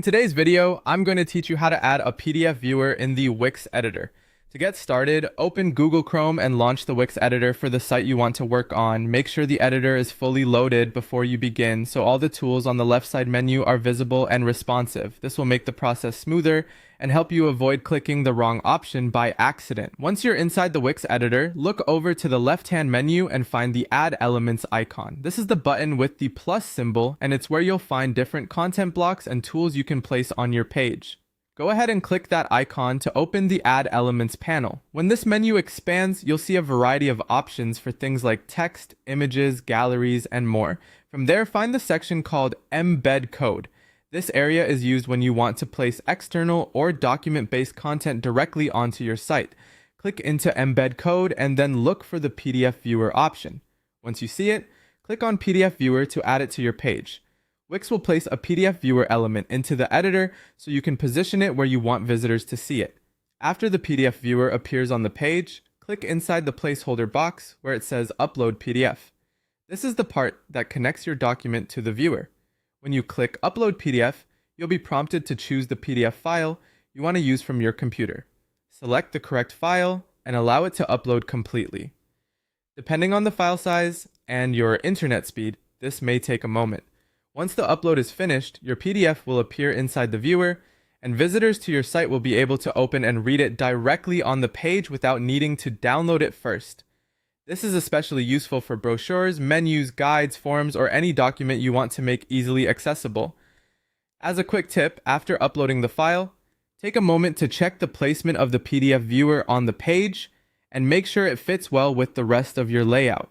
In today's video, I'm going to teach you how to add a PDF viewer in the Wix editor. To get started, open Google Chrome and launch the Wix editor for the site you want to work on. Make sure the editor is fully loaded before you begin, so all the tools on the left side menu are visible and responsive. This will make the process smoother and help you avoid clicking the wrong option by accident. Once you're inside the Wix editor, look over to the left-hand menu and find the Add Elements icon. This is the button with the plus symbol, and it's where you'll find different content blocks and tools you can place on your page. Go ahead and click that icon to open the Add Elements panel. When this menu expands, you'll see a variety of options for things like text, images, galleries, and more. From there, find the section called Embed Code. This area is used when you want to place external or document-based content directly onto your site. Click into Embed Code and then look for the PDF Viewer option. Once you see it, click on PDF Viewer to add it to your page. Wix will place a PDF Viewer element into the editor so you can position it where you want visitors to see it. After the PDF Viewer appears on the page, click inside the placeholder box where it says Upload PDF. This is the part that connects your document to the viewer. When you click Upload PDF, you'll be prompted to choose the PDF file you want to use from your computer. Select the correct file and allow it to upload completely. Depending on the file size and your internet speed, this may take a moment. Once the upload is finished, your PDF will appear inside the viewer, and visitors to your site will be able to open and read it directly on the page without needing to download it first. This is especially useful for brochures, menus, guides, forms, or any document you want to make easily accessible. As a quick tip, after uploading the file, take a moment to check the placement of the PDF viewer on the page and make sure it fits well with the rest of your layout.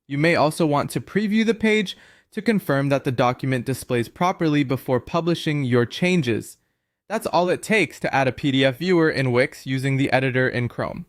You may also want to preview the page to confirm that the document displays properly before publishing your changes. That's all it takes to add a PDF viewer in Wix using the editor in Chrome.